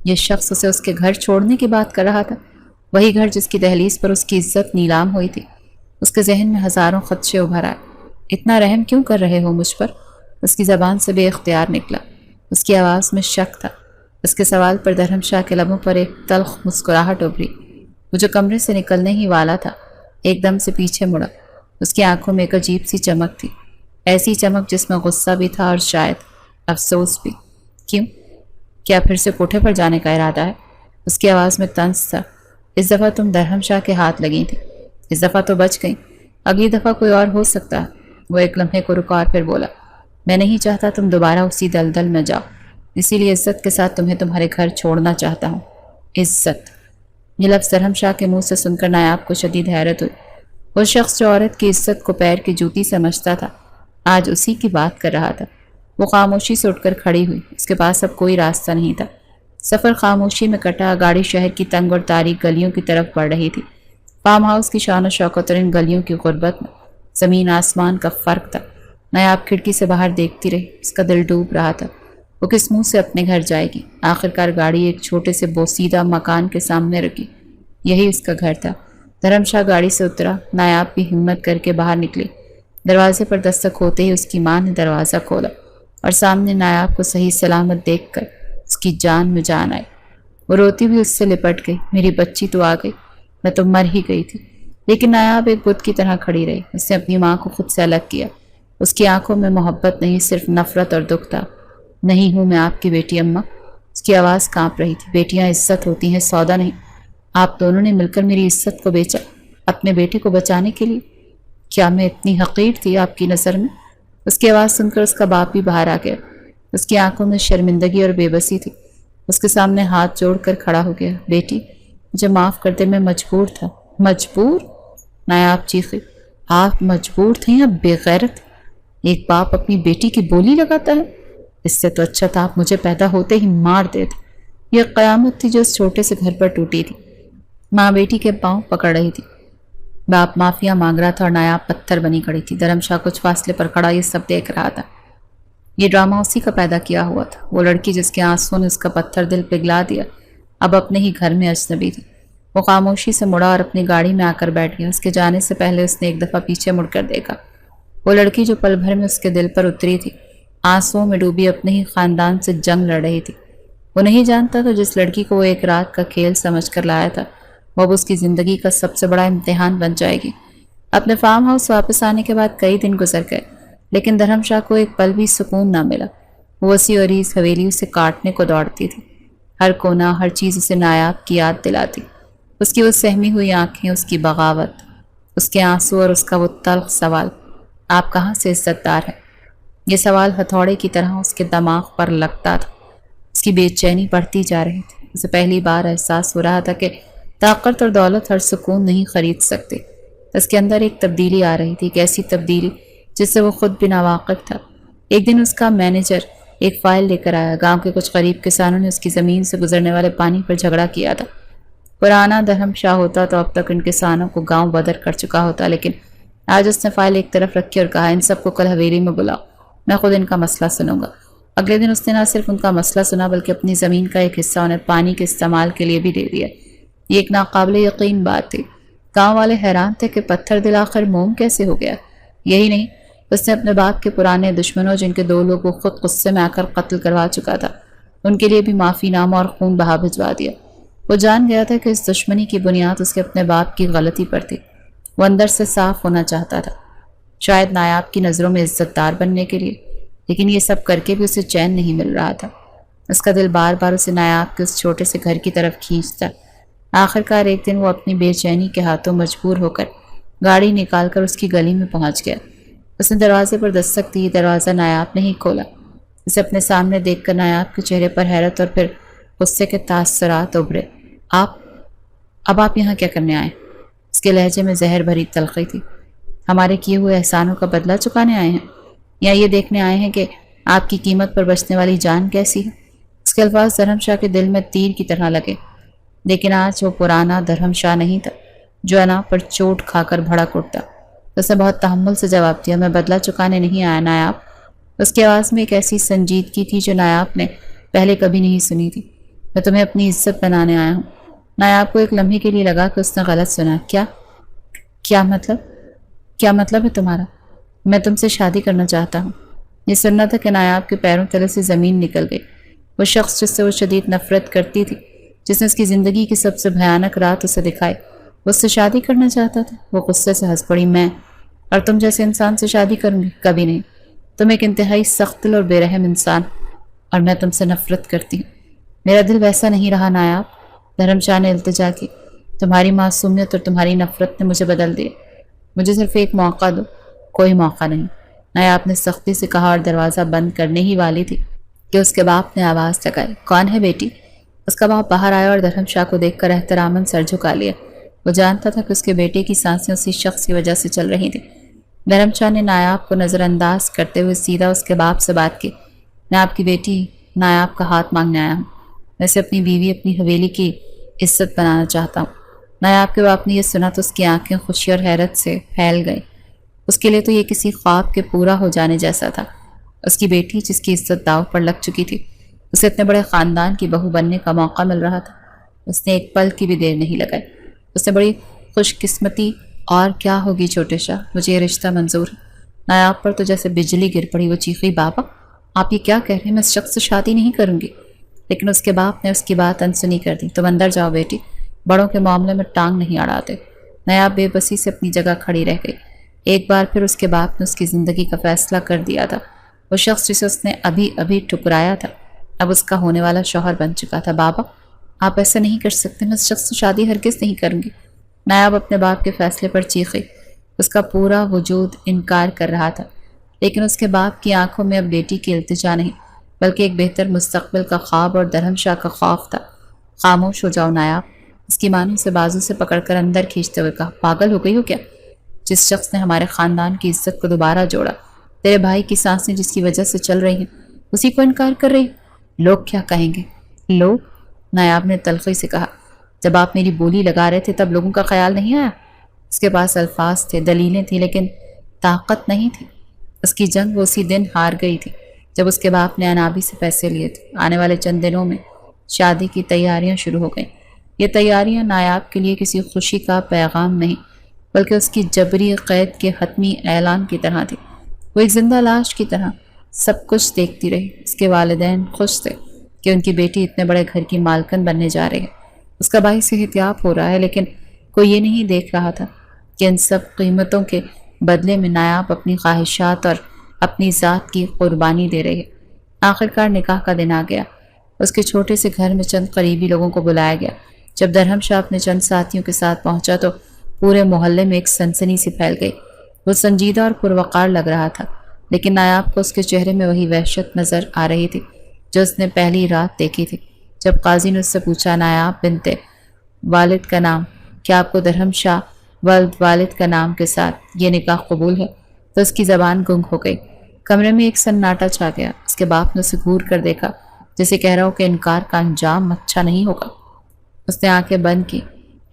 یہ شخص اسے اس کے گھر چھوڑنے کی بات کر رہا تھا، وہی گھر جس کی دہلیز پر اس کی عزت نیلام ہوئی تھی۔ اس کے ذہن میں ہزاروں خدشے ابھر آئے۔ اتنا رحم کیوں کر رہے ہو مجھ پر؟ اس کی زبان سے بے اختیار نکلا۔ اس کی آواز میں شک تھا۔ اس کے سوال پر دھرم شاہ کے لبوں پر ایک تلخ مسکراہٹ ابھری۔ وہ جو کمرے سے نکلنے ہی والا تھا، ایک دم سے پیچھے مڑا۔ اس کی آنکھوں میں ایک عجیب سی چمک تھی، ایسی چمک جس میں غصہ بھی تھا اور شاید افسوس بھی۔ کیوں؟ کیا پھر سے کوٹھے پر جانے کا ارادہ ہے؟ اس کی آواز میں طنز تھا۔ اس دفعہ تم دھرم شاہ کے ہاتھ لگی تھی، اس دفعہ تو بچ گئی، اگلی دفعہ کوئی اور ہو سکتا ہے۔ وہ ایک لمحے کو رکا اور پھر بولا، میں نہیں چاہتا تم دوبارہ اسی دلدل میں جاؤ، اسی لیے عزت کے ساتھ تمہیں تمہارے گھر چھوڑنا چاہتا ہوں۔ عزت؟ یہ لفظ درہم شاہ کے منہ سے سن کر نایاب کو شدید حیرت ہوئی۔ وہ شخص جو عورت کی عزت کو پیر کی جوتی سمجھتا تھا آج اسی کی بات کر رہا تھا۔ وہ خاموشی سے اٹھ کر کھڑی ہوئی، اس کے پاس اب کوئی راستہ نہیں تھا۔ سفر خاموشی میں کٹا، گاڑی شہر کی تنگ اور تاریک گلیوں کی طرف بڑھ رہی تھی۔ فارم ہاؤس کی شان و شوکت اور ان گلیوں کی غربت میں زمین آسمان کا فرق تھا۔ نایاب کھڑکی سے باہر دیکھتی رہی، اس کا دل ڈوب رہا تھا۔ وہ کس منہ سے اپنے گھر جائے گی؟ آخرکار گاڑی ایک چھوٹے سے بوسیدہ مکان کے سامنے رکی۔ یہی اس کا گھر تھا۔ دھرم شاہ گاڑی سے اترا، نایاب بھی ہمت کر کے باہر نکلی۔ دروازے پر دستک ہوتے ہی اس کی ماں نے دروازہ کھولا اور سامنے نایاب کو صحیح سلامت دیکھ کر اس کی جان میں جان آئی۔ وہ روتی ہوئی اس سے لپٹ گئی۔ میری بچی تو آ گئی، میں تو مر ہی گئی تھی۔ لیکن نایاب ایک بت کی طرح کھڑی رہی۔ اس نے اپنی ماں کو خود سے الگ کیا۔ اس کی آنکھوں میں محبت نہیں، صرف نفرت اور دکھ تھا۔ نہیں ہوں میں آپ کی بیٹی اماں۔ اس کی آواز کانپ رہی تھی۔ بیٹیاں عزت ہوتی ہیں، سودا نہیں۔ آپ دونوں نے مل کر میری عزت کو بیچا اپنے بیٹے کو بچانے کے لیے۔ کیا میں اتنی حقیر تھی آپ کی نظر میں؟ اس کی آواز سن کر اس کا باپ بھی باہر آ گیا۔ اس کی آنکھوں میں شرمندگی اور بے بسی تھی۔ اس کے سامنے ہاتھ جوڑ کر کھڑا ہو گیا۔ بیٹی مجھے معاف کر دے، میں مجبور تھا۔ مجبور؟ نایاب چیخی۔ آپ مجبور تھے یا بے غیرت؟ ایک باپ اپنی بیٹی کی بولی لگاتا ہے؟ اس سے تو اچھا تھا آپ مجھے پیدا ہوتے ہی مار دیتے۔ یہ قیامت تھی جو اس چھوٹے سے گھر پر ٹوٹی تھی۔ ماں بیٹی کے پاؤں پکڑ رہی تھی۔ باپ معافیا مانگ رہا تھا اور نایاب پتھر بنی کھڑی تھی۔ دھرم شاہ کچھ فاصلے پر کھڑا یہ سب دیکھ رہا تھا۔ یہ ڈرامہ اسی کا پیدا کیا ہوا تھا۔ وہ لڑکی جس کے آنسوں نے اس کا پتھر دل پگھلا دیا اب اپنے ہی گھر میں اجنبی تھی۔ وہ خاموشی سے مڑا اور اپنی گاڑی میں آ کر بیٹھ گیا۔ اس کے جانے سے پہلے اس نے ایک دفعہ پیچھے مڑ کر دیکھا۔ وہ لڑکی جو پل بھر میں اس کے دل پر اتری تھی، آنسوں میں ڈوبی اپنے ہی خاندان سے جنگ لڑ رہی تھی۔ وہ نہیں جانتا تھا جس لڑکی کو وہ ایک رات کا کھیل سمجھ کر لایا تھا وہ اب اس کی زندگی کا سب سے بڑا امتحان بن جائے گی۔ اپنے فارم ہاؤس واپس آنے کے بعد کئی دن گزر گئے، لیکن دھرم شاہ کو ایک پل بھی سکون نہ ملا۔ وہ وسیع اور عریض حویلی اسے کاٹنے کو دوڑتی تھی۔ ہر کونا، ہر چیز اسے نایاب کی یاد دلاتی۔ اس کی وہ سہمی ہوئی آنکھیں، اس کی بغاوت، اس کے آنسو اور اس کا وہ تلخ سوال، آپ کہاں سے عزت دار ہیں؟ یہ سوال ہتھوڑے کی طرح اس کے دماغ پر لگتا تھا۔ اس کی بے چینی بڑھتی جا رہی تھی۔ اسے پہلی بار احساس ہو رہا تھا کہ طاقت اور دولت ہر سکون نہیں خرید سکتے۔ اس کے اندر ایک تبدیلی آ رہی تھی، ایک ایسی تبدیلی جس سے وہ خود بھی ناواقف تھا۔ ایک دن اس کا مینیجر ایک فائل لے کر آیا۔ گاؤں کے کچھ غریب کسانوں نے اس کی زمین سے گزرنے والے پانی پر جھگڑا کیا تھا۔ پرانا دھرم شاہ ہوتا تو اب تک ان کسانوں کو گاؤں بدر کر چکا ہوتا، لیکن آج اس نے فائل ایک طرف رکھی اور کہا ان سب کو کل حویلی میں بلاؤ، میں خود ان کا مسئلہ سنوں گا۔ اگلے دن اس نے نہ صرف ان کا مسئلہ سنا بلکہ اپنی زمین کا ایک حصہ انہیں پانی کے استعمال کے لیے بھی دے دیا۔ یہ ایک ناقابل یقین بات تھی۔ گاؤں والے حیران تھے کہ پتھر دل آخر موم کیسے ہو گیا۔ یہی نہیں، اس نے اپنے باپ کے پرانے دشمنوں جن کے 2 لوگ وہ خود غصے میں آ کر قتل کروا چکا تھا، ان کے لیے بھی معافی نامہ اور خون بہا بھجوا دیا۔ وہ جان گیا تھا کہ اس دشمنی کی بنیاد اس کے اپنے باپ کی غلطی پر تھی۔ وہ اندر سے صاف ہونا چاہتا تھا، شاید نایاب کی نظروں میں عزت دار بننے کے لیے، لیکن یہ سب کر کے بھی اسے چین نہیں مل رہا تھا۔ اس کا دل بار بار اسے نایاب کے اس چھوٹے سے گھر کی طرف کھینچتا۔ آخرکار ایک دن وہ اپنی بے چینی کے ہاتھوں مجبور ہو کر گاڑی نکال کر اس کی گلی میں پہنچ گیا۔ اس نے دروازے پر دستک دی، دروازہ نایاب نے ہی کھولا۔ اسے اپنے سامنے دیکھ کر نایاب کے چہرے پر حیرت اور پھر غصے کے تاثرات ابھرے۔ اب آپ یہاں کیا کرنے آئے؟ اس کے لہجے میں زہر بھری تلخی تھی۔ ہمارے کیے ہوئے احسانوں کا بدلہ چکانے آئے ہیں یا یہ دیکھنے آئے ہیں کہ آپ کی قیمت پر بچنے والی جان کیسی ہے؟ اس کے الفاظ دھرم شاہ کے دل میں تیر کی طرح لگے، لیکن آج وہ پرانا دھرم شاہ نہیں تھا جو انا پر چوٹ کھا کر بھڑک اٹھتا۔ اس نے بہت تحمل سے جواب دیا، میں بدلہ چکانے نہیں آیا نایاب۔ اس کی آواز میں ایک ایسی سنجیدگی تھی جو نایاب نے پہلے کبھی نہیں سنی تھی۔ میں تمہیں اپنی عزت بنانے آیا ہوں۔ نایاب کو ایک لمحے کے لیے لگا کہ اس نے غلط سنا۔ کیا مطلب ہے تمہارا؟ میں تم سے شادی کرنا چاہتا ہوں۔ یہ سننا تھا کہ نایاب کے پیروں تلے سے زمین نکل گئی۔ وہ شخص جس سے وہ شدید نفرت کرتی تھی، جس نے اس کی زندگی کی سب سے بھیانک رات اسے دکھائی، وہ اس سے شادی کرنا چاہتا تھا۔ وہ غصے سے ہنس پڑی، میں اور تم جیسے انسان سے شادی کروں گی؟ کبھی نہیں۔ تم ایک انتہائی سخت دل اور بے رحم انسان، اور میں تم سے نفرت کرتی ہوں۔ میرا دل ویسا نہیں رہا نایاب، دھرم شاہ نے التجا کی۔ تمہاری معصومیت اور تمہاری نفرت نے مجھے بدل دیا۔ مجھے صرف ایک موقع دو۔ کوئی موقع نہیں، نایاب نے سختی سے کہا اور دروازہ بند کرنے ہی والی تھی کہ اس کے باپ نے آواز لگائی، کون ہے بیٹی؟ اس کا باپ باہر آیا اور درہم شاہ کو دیکھ کر احتراماً سر جھکا لیا۔ وہ جانتا تھا کہ اس کے بیٹے کی سانسیں اسی شخص کی وجہ سے چل رہی تھیں۔ درہم شاہ نے نایاب کو نظر انداز کرتے ہوئے سیدھا اس کے باپ سے بات کی۔ میں آپ کی بیٹی نایاب کا ہاتھ مانگنے آیا ہوں۔ ویسے اپنی بیوی اپنی حویلی کی عزت بنانا چاہتا ہوں۔ نایاب کے باپ نے یہ سنا تو اس کی آنکھیں خوشی اور حیرت سے پھیل گئیں۔ اس کے لیے تو یہ کسی خواب کے پورا ہو جانے جیسا تھا۔ اس کی بیٹی جس کی عزت داؤ پر لگ چکی تھی، اسے اتنے بڑے خاندان کی بہو بننے کا موقع مل رہا تھا۔ اس نے ایک پل کی بھی دیر نہیں لگائی۔ اس نے بڑی خوش قسمتی اور کیا ہوگی چھوٹے شاہ، مجھے یہ رشتہ منظور ہے۔ نایاب پر تو جیسے بجلی گر پڑی۔ وہ چیخی، بابا آپ یہ کیا کہہ رہے ہیں؟ میں اس شخص سے شادی نہیں کروں گی۔ لیکن اس کے باپ نے اس کی بات انسنی کر دی۔ تم اندر جاؤ بیٹی، بڑوں کے معاملے میں ٹانگ نہیں اڑاتے۔ نایاب بے بسی سے اپنی جگہ کھڑی رہ گئی۔ ایک بار پھر اس کے باپ نے اس کی زندگی کا فیصلہ کر دیا تھا۔ وہ شخص جسے اس نے ابھی ابھی ٹھکرایا تھا اب اس کا ہونے والا شوہر بن چکا تھا۔ بابا آپ ایسا نہیں کر سکتے، میں اس شخص سے شادی ہرگز نہیں کروں گی۔ نایاب اپنے باپ کے فیصلے پر چیخی۔ اس کا پورا وجود انکار کر رہا تھا، لیکن اس کے باپ کی آنکھوں میں اب بیٹی کی التجا نہیں بلکہ ایک بہتر مستقبل کا خواب اور درہم شاہ کا خوف تھا۔ خاموش ہو جاؤ نایاب، اس کی ماں نے اسے بازو سے پکڑ کر اندر کھینچتے ہوئے کہا۔ پاگل ہو گئی ہو کیا؟ جس شخص نے ہمارے خاندان کی عزت کو دوبارہ جوڑا، تیرے بھائی کی سانسیں جس کی وجہ سے چل رہی ہیں، اسی کو انکار کر رہی؟ لوگ کیا کہیں گے؟ لوگ؟ نایاب نے تلخی سے کہا۔ جب آپ میری بولی لگا رہے تھے تب لوگوں کا خیال نہیں آیا؟ اس کے پاس الفاظ تھے، دلیلیں تھیں، لیکن طاقت نہیں تھی۔ اس کی جنگ وہ اسی دن ہار گئی تھی جب اس کے باپ نے انابی سے پیسے لیے تھے۔ آنے والے چند دنوں میں شادی کی تیاریاں شروع ہو گئیں۔ یہ تیاریاں نایاب کے لیے کسی خوشی کا پیغام نہیں بلکہ اس کی جبری قید کے حتمی اعلان کی طرح تھی۔ وہ ایک زندہ لاش کی طرح سب کچھ دیکھتی رہی۔ اس کے والدین خوش تھے کہ ان کی بیٹی اتنے بڑے گھر کی مالکن بننے جا رہی ہے۔ اس کا بھائی صحتیاب ہو رہا ہے، لیکن کوئی یہ نہیں دیکھ رہا تھا کہ ان سب قیمتوں کے بدلے میں نایاب اپنی خواہشات اور اپنی ذات کی قربانی دے رہی ہے۔ آخرکار نکاح کا دن آ گیا۔ اس کے چھوٹے سے گھر میں چند قریبی لوگوں کو بلایا گیا۔ جب درہم شاہ اپنے چند ساتھیوں کے ساتھ پہنچا تو پورے محلے میں ایک سنسنی سی پھیل گئی۔ وہ سنجیدہ اور پروقار لگ رہا تھا، لیکن نایاب کو اس کے چہرے میں وہی وحشت نظر آ رہی تھی جو اس نے پہلی رات دیکھی تھی جب قاضی نے اس سے پوچھا، نایاب بنت والد کا نام، کیا آپ کو درہم شاہ ولد والد کا نام کے ساتھ یہ نکاح قبول ہے؟ تو اس کی زبان گنگ ہو گئی۔ کمرے میں ایک سناٹا چھا گیا۔ اس کے باپ نے اسے گھور کر دیکھا جیسے کہہ رہا ہو کہ انکار کا انجام اچھا نہیں ہوگا۔ اس نے آنکھیں بند کی۔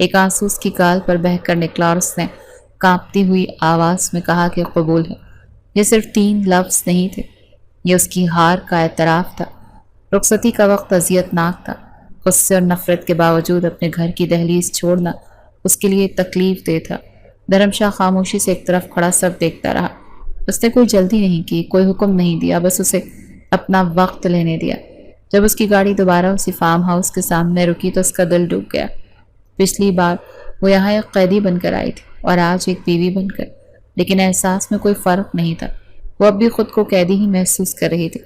ایک آنسو اس کی گال پر بہہ کر نکلا اور اس نے کانپتی ہوئی آواز میں کہا کہ قبول ہے۔ یہ صرف 3 لفظ نہیں تھے، یہ اس کی ہار کا اعتراف تھا۔ رخصتی کا وقت اذیت ناک تھا۔ غصے اور نفرت کے باوجود اپنے گھر کی دہلیز چھوڑنا اس کے لیے تکلیف دہ تھا۔ درہم شاہ خاموشی سے ایک طرف کھڑا سب دیکھتا رہا۔ اس نے کوئی جلدی نہیں کی، کوئی حکم نہیں دیا، بس اسے اپنا وقت لینے دیا۔ جب اس کی گاڑی دوبارہ اسی فارم ہاؤس کے سامنے رکی تو اس کا دل ڈوب گیا۔ پچھلی بار وہ یہاں ایک قیدی بن کر آئی تھی اور آج ایک بیوی بن کر، لیکن احساس میں کوئی فرق نہیں تھا۔ وہ اب بھی خود کو قیدی ہی محسوس کر رہی تھی۔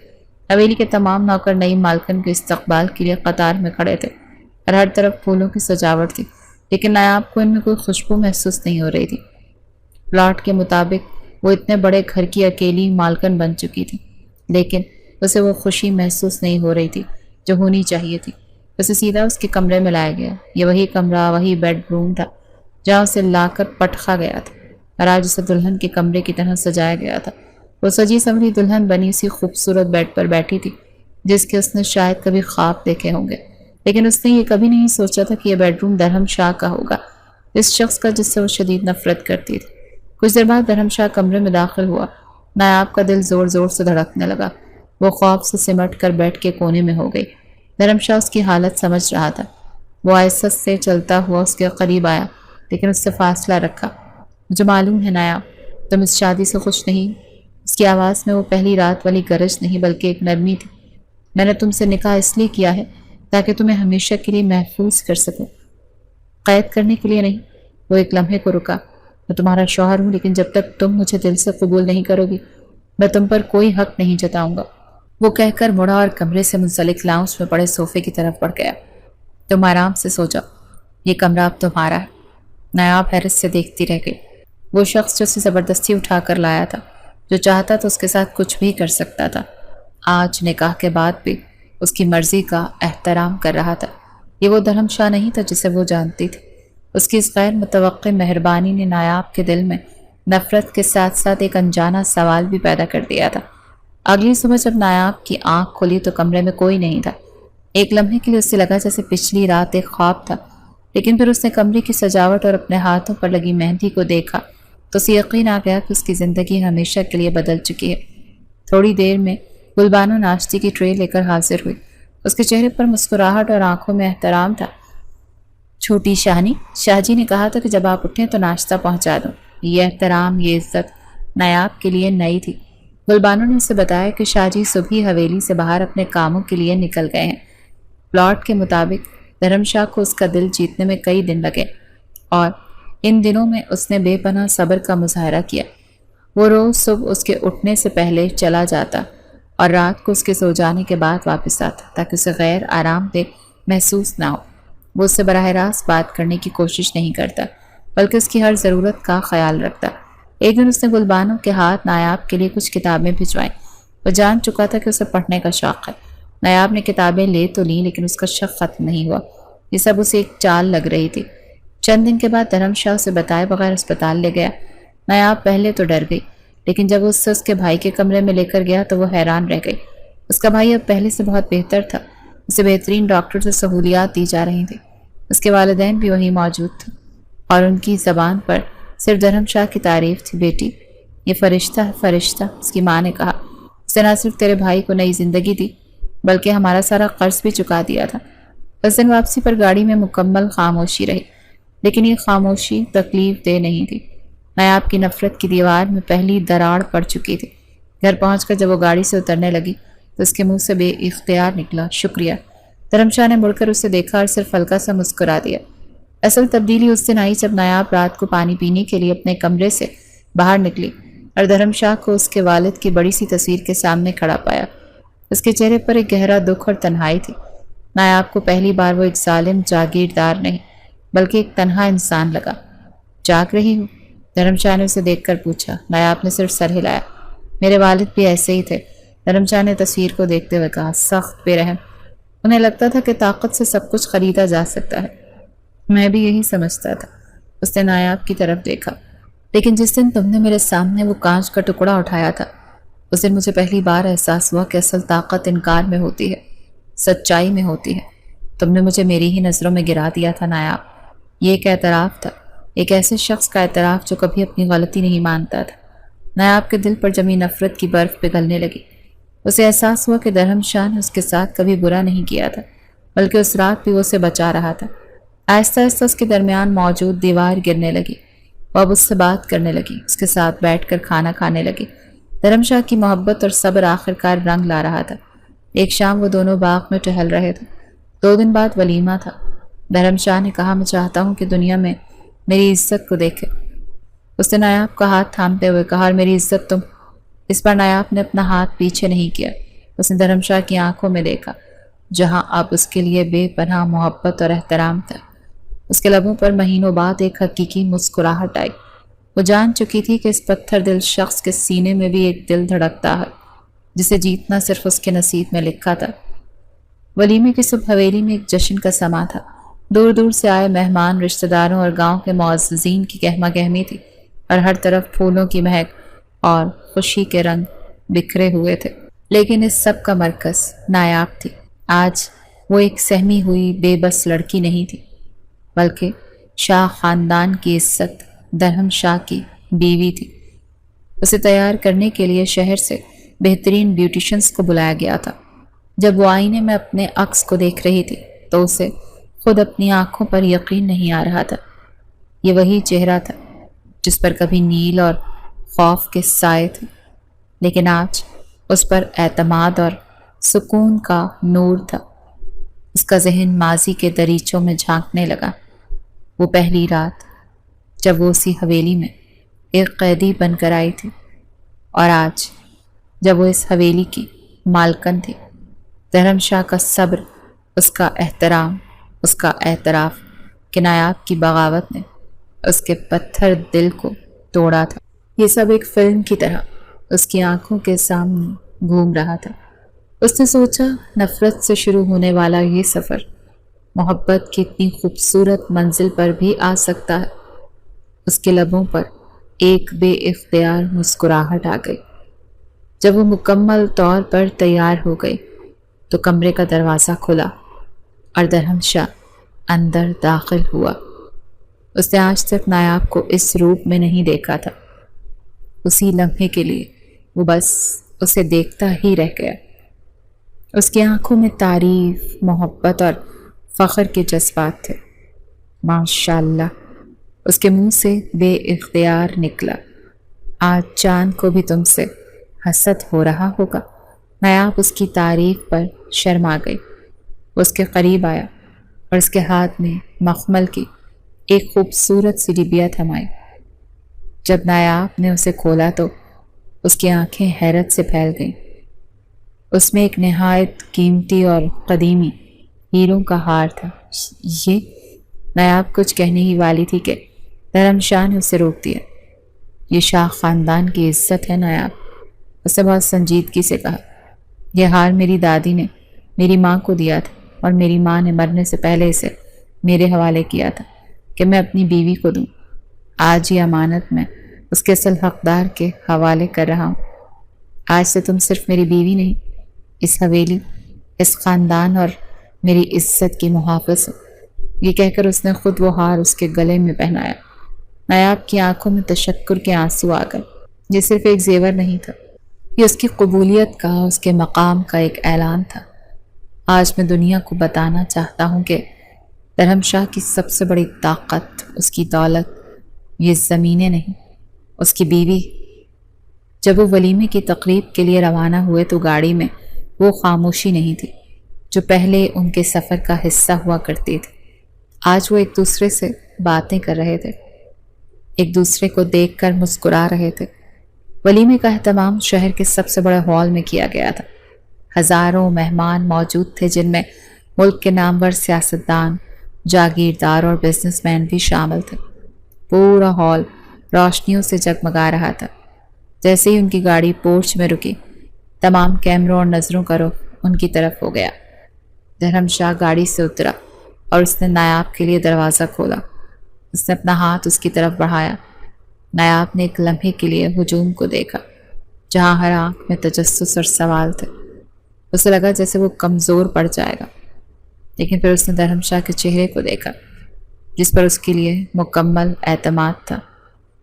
حویلی کے تمام نوکر نئی مالکن کے استقبال کے لیے قطار میں کھڑے تھے اور ہر طرف پھولوں کی سجاوٹ تھی، لیکن نایاب کو ان میں کوئی خوشبو محسوس نہیں ہو رہی تھی۔ پلاٹ کے مطابق وہ اتنے بڑے گھر کی اکیلی مالکن بن چکی تھی، لیکن اسے وہ خوشی محسوس نہیں ہو رہی تھی جو ہونی چاہیے تھی۔ اسے سیدھا اس کے کمرے میں لایا گیا۔ یہ وہی کمرہ، وہی بیڈ روم تھا جہاں اسے لا کر پٹخا گیا تھا اور آج اسے دلہن کے کمرے کی طرح سجایا گیا تھا۔ وہ سجی سنوری دلہن بنی اسی خوبصورت بیڈ پر بیٹھی تھی جس کے اس نے شاید کبھی خواب دیکھے ہوں گے، لیکن اس نے یہ کبھی نہیں سوچا تھا کہ یہ بیڈ روم درہم شاہ کا ہوگا، اس شخص کا جس سے وہ شدید نفرت کرتی تھی۔ کچھ دیر بعد درہم شاہ کمرے میں داخل ہوا۔ نایاب کا دل زور زور سے دھڑکنے لگا۔ وہ خوف سے سمٹ کر بیڈ کے کونے میں ہو گئی۔ درہم شاہ اس کی حالت سمجھ رہا تھا۔ وہ آہستہ سے چلتا ہوا اس کے قریب آیا، لیکن اس سے فاصلہ رکھا۔ مجھے معلوم ہے نایاب، تم اس شادی سے خوش نہیں۔ اس کی آواز میں وہ پہلی رات والی گرج نہیں بلکہ ایک نرمی تھی۔ میں نے تم سے نکاح اس لیے کیا ہے تاکہ تمہیں ہمیشہ کے لیے محفوظ کر سکوں، قید کرنے کے لیے نہیں۔ وہ ایک لمحے کو رکا۔ میں تمہارا شوہر ہوں، لیکن جب تک تم مجھے دل سے قبول نہیں کرو گی میں تم پر کوئی حق نہیں جتاؤں گا۔ وہ کہہ کر مڑا اور کمرے سے منسلک لاؤنج میں پڑے صوفے کی طرف بڑھ گیا۔ تم آرام سے سو جاؤ، یہ کمرہ اب تمہارا ہے۔ نایاب حیرت سے دیکھتی رہ گئی۔ وہ شخص جو اسے زبردستی اٹھا کر لایا تھا، جو چاہتا تو اس کے ساتھ کچھ بھی کر سکتا تھا، آج نکاح کے بعد بھی اس کی مرضی کا احترام کر رہا تھا۔ یہ وہ دھرم شاہ نہیں تھا جسے وہ جانتی تھی۔ اس کی اس غیر متوقع مہربانی نے نایاب کے دل میں نفرت کے ساتھ ساتھ ایک انجانہ سوال بھی پیدا کر دیا تھا۔ اگلی صبح جب نایاب کی آنکھ کھلی تو کمرے میں کوئی نہیں تھا۔ ایک لمحے کے لیے اسے لگا جیسے پچھلی رات ایک خواب تھا، لیکن پھر اس نے کمرے کی سجاوٹ اور اپنے ہاتھوں پر لگی مہندی کو دیکھا تو اسے یقین آ گیا کہ اس کی زندگی ہمیشہ کے لیے بدل چکی ہے۔ تھوڑی دیر میں گلبانو ناشتے کی ٹرے لے کر حاضر ہوئی۔ اس کے چہرے پر مسکراہٹ اور آنکھوں میں احترام تھا۔ چھوٹی شاہنی، شاہ جی نے کہا تھا کہ جب آپ اٹھیں تو ناشتہ پہنچا دوں۔ یہ احترام، یہ عزت نایاب کے لیے نئی تھی۔ گلبانو نے اسے بتایا کہ شاہ جی صبح حویلی سے باہر اپنے کاموں کے لیے نکل گئے ہیں۔ پلاٹ کے مطابق دھرم شاہ کو اس کا دل جیتنے میں کئی دن لگے اور ان دنوں میں اس نے بے پناہ صبر کا مظاہرہ کیا۔ وہ روز صبح اس کے اٹھنے سے پہلے چلا جاتا اور رات کو اس کے سو جانے کے بعد واپس آتا تاکہ اسے غیر آرام دہ محسوس نہ ہو۔ وہ اس سے براہ راست بات کرنے کی کوشش نہیں کرتا بلکہ اس کی ہر ضرورت کا خیال رکھتا۔ ایک دن اس نے گلبانو کے ہاتھ نایاب کے لیے کچھ کتابیں بھجوائیں۔ وہ جان چکا تھا کہ اسے پڑھنے کا شوق ہے۔ نایاب نے کتابیں لے تو لیں لیکن اس کا شک ختم نہیں ہوا۔ یہ سب اسے ایک چال لگ رہی تھی۔ چند دن کے بعد دھرم شاہ اسے بتائے بغیر اسپتال لے گیا۔ نایاب پہلے تو ڈر گئی، لیکن جب وہ اسے اس کے بھائی کے کمرے میں لے کر گیا تو وہ حیران رہ گئی۔ اس کا بھائی اب پہلے سے بہت بہتر تھا۔ اسے بہترین ڈاکٹر سے سہولیات دی جا رہی تھیں۔ اس کے والدین بھی وہیں موجود تھے اور ان کی زبان پر صرف دھرم شاہ کی تعریف تھی۔ بیٹی، یہ فرشتہ ہے، فرشتہ، اس کی ماں نے کہا۔ اس نے نہ صرف تیرے بھائی کو نئی زندگی دی بلکہ ہمارا سارا قرض بھی چکا دیا تھا۔ اس دن واپسی پر گاڑی میں مکمل خاموشی رہی، لیکن یہ خاموشی تکلیف دہ نہیں تھی۔ نایاب کی نفرت کی دیوار میں پہلی دراڑ پڑ چکی تھی۔ گھر پہنچ کر جب وہ گاڑی سے اترنے لگی تو اس کے منہ سے بے اختیار نکلا، شکریہ۔ دھرم شاہ نے مڑ کر اسے دیکھا اور صرف ہلکا سا مسکرا دیا۔ اصل تبدیلی اس دن آئی جب نایاب رات کو پانی پینے کے لیے اپنے کمرے سے باہر نکلی اور دھرم شاہ کو اس کے والد کی بڑی سی تصویر کے سامنے کھڑا پایا۔ اس کے چہرے پر ایک گہرا دکھ اور تنہائی تھی۔ نایاب کو پہلی بار وہ ایک ظالم جاگیردار نہیں بلکہ ایک تنہا انسان لگا۔ جاگ رہی ہوں؟ دھرم شاہ نے اسے دیکھ کر پوچھا۔ نایاب نے صرف سر ہلایا۔ میرے والد بھی ایسے ہی تھے، دھرم شاہ نے تصویر کو دیکھتے ہوئے کہا، سخت بے رحم۔ انہیں لگتا تھا کہ طاقت سے سب کچھ خریدا جا سکتا ہے۔ میں بھی یہی سمجھتا تھا۔ اس نے نایاب کی طرف دیکھا۔ لیکن جس دن تم نے میرے سامنے وہ کانچ کا ٹکڑا اٹھایا تھا اس دن مجھے پہلی بار احساس ہوا کہ اصل طاقت انکار میں ہوتی ہے، سچائی میں ہوتی ہے۔ تم نے مجھے میری ہی نظروں میں گرا دیا تھا نایاب۔ یہ ایک اعتراف تھا، ایک ایسے شخص کا اعتراف جو کبھی اپنی غلطی نہیں مانتا تھا۔ نایاب کے دل پر جمی نفرت کی برف پگھلنے لگی۔ اسے احساس ہوا کہ دھرم شاہ نے اس کے ساتھ کبھی برا نہیں کیا تھا بلکہ اس رات بھی وہ اسے بچا رہا تھا۔ آہستہ آہستہ اس کے درمیان موجود دیوار گرنے لگی۔ وہ اب اس سے بات کرنے لگی، اس کے ساتھ بیٹھ کر کھانا کھانے لگی۔ دھرم شاہ کی محبت اور صبر آخرکار رنگ لا رہا تھا۔ ایک شام وہ دونوں باغ میں ٹہل رہے تھے۔ 2 دن بعد ولیمہ تھا۔ دھرم شاہ نے کہا، میں چاہتا ہوں کہ دنیا میں میری عزت کو دیکھے۔ اس نے نایاب کا ہاتھ تھامتے ہوئے کہا، اور میری عزت تم؟ اس پر نایاب نے اپنا ہاتھ پیچھے نہیں کیا۔ اس نے دھرم شاہ کی آنکھوں میں دیکھا جہاں اب اس کے لیے بے پناہ محبت اور احترام تھا۔ اس کے لبوں پر مہینوں بعد ایک حقیقی مسکراہٹ آئی۔ وہ جان چکی تھی کہ اس پتھر دل شخص کے سینے میں بھی ایک دل دھڑکتا ہے جسے جیتنا صرف اس کے نصیب میں لکھا تھا۔ ولیمے کی صبح حویلی میں ایک جشن کا سما تھا۔ دور دور سے آئے مہمان، رشتہ داروں اور گاؤں کے معززین کی گہما گہمی تھی اور ہر طرف پھولوں کی مہک اور خوشی کے رنگ بکھرے ہوئے تھے، لیکن اس سب کا مرکز نایاب تھی۔ آج وہ ایک سہمی ہوئی بے بس لڑکی نہیں تھی بلکہ شاہ خاندان کی عزت، دھرم شاہ کی بیوی تھی۔ اسے تیار کرنے کے لیے شہر سے بہترین بیوٹیشنز کو بلایا گیا تھا۔ جب وہ آئینے میں اپنے عکس کو دیکھ رہی تھی تو اسے خود اپنی آنکھوں پر یقین نہیں آ رہا تھا۔ یہ وہی چہرہ تھا جس پر کبھی نیل اور خوف کے سائے تھے، لیکن آج اس پر اعتماد اور سکون کا نور تھا۔ اس کا ذہن ماضی کے دریچوں میں جھانکنے لگا۔ وہ پہلی رات جب وہ اسی حویلی میں ایک قیدی بن کر آئی تھی، اور آج جب وہ اس حویلی کی مالکن تھی۔ دھرم شاہ کا صبر، اس کا احترام، اس کا اعتراف کہ نایاب کی بغاوت نے اس کے پتھر دل کو توڑا تھا، یہ سب ایک فلم کی طرح اس کی آنکھوں کے سامنے گھوم رہا تھا۔ اس نے سوچا نفرت سے شروع ہونے والا یہ سفر محبت کی اتنی خوبصورت منزل پر بھی آ سکتا ہے۔ اس کے لبوں پر ایک بے اختیار مسکراہٹ آ گئی۔ جب وہ مکمل طور پر تیار ہو گئی تو کمرے کا دروازہ کھلا اور درہم شاہ اندر داخل ہوا۔ اس نے آج تک نایاب کو اس روپ میں نہیں دیکھا تھا۔ اسی لمحے کے لیے وہ بس اسے دیکھتا ہی رہ گیا۔ اس کی آنکھوں میں تعریف، محبت اور فخر کے جذبات تھے۔ ماشاءاللہ، اس کے منہ سے بے اختیار نکلا، آج چاند کو بھی تم سے حسد ہو رہا ہوگا۔ نایاب اس کی تعریف پر شرما گئی۔ وہ اس کے قریب آیا اور اس کے ہاتھ میں مخمل کی ایک خوبصورت سی ڈبیا تھمائی۔ جب نایاب نے اسے کھولا تو اس کی آنکھیں حیرت سے پھیل گئیں۔ اس میں ایک نہایت قیمتی اور قدیمی ہیروں کا ہار تھا۔ یہ نایاب کچھ کہنے ہی والی تھی کہ درہم شاہ نے اسے روک دیا۔ یہ شاہ خاندان کی عزت ہے نایاب، اسے بہت سنجیدگی سے کہا۔ یہ ہار میری دادی نے میری ماں کو دیا تھا اور میری ماں نے مرنے سے پہلے اسے میرے حوالے کیا تھا کہ میں اپنی بیوی کو دوں۔ آج یہ امانت میں اس کے اصل حقدار کے حوالے کر رہا ہوں۔ آج سے تم صرف میری بیوی نہیں، اس حویلی، اس خاندان اور میری عزت کی محافظ ہو۔ یہ کہہ کر اس نے خود وہ ہار اس کے گلے میں پہنایا۔ نایاب کی آنکھوں میں تشکر کے آنسو آ گئے۔ یہ صرف ایک زیور نہیں تھا، یہ اس کی قبولیت کا، اس کے مقام کا ایک اعلان تھا۔ آج میں دنیا کو بتانا چاہتا ہوں کہ درہم شاہ کی سب سے بڑی طاقت اس کی دولت یہ زمینیں نہیں، اس کی بیوی۔ جب وہ ولیمے کی تقریب کے لیے روانہ ہوئے تو گاڑی میں وہ خاموشی نہیں تھی جو پہلے ان کے سفر کا حصہ ہوا کرتی تھی۔ آج وہ ایک دوسرے سے باتیں کر رہے تھے، ایک دوسرے کو دیکھ کر مسکرا رہے تھے۔ ولیمے کا اہتمام شہر کے سب سے بڑے ہال میں کیا گیا تھا۔ ہزاروں مہمان موجود تھے جن میں ملک کے نامور سیاستدان، جاگیردار اور بزنس مین بھی شامل تھے۔ پورا ہال روشنیوں سے جگمگا رہا تھا۔ جیسے ہی ان کی گاڑی پورچ میں رکی، تمام کیمروں اور نظروں کا رخ ان کی طرف ہو گیا۔ درہم شاہ گاڑی سے اترا اور اس نے نایاب کے لیے دروازہ کھولا۔ اس نے اپنا ہاتھ اس کی طرف بڑھایا۔ نایاب نے ایک لمحے کے لیے ہجوم کو دیکھا جہاں ہر آنکھ میں تجسس اور سوال تھے۔ اسے لگا جیسے وہ کمزور پڑ جائے گا، لیکن پھر اس نے درہم شاہ کے چہرے کو دیکھا جس پر اس کے لیے مکمل اعتماد تھا۔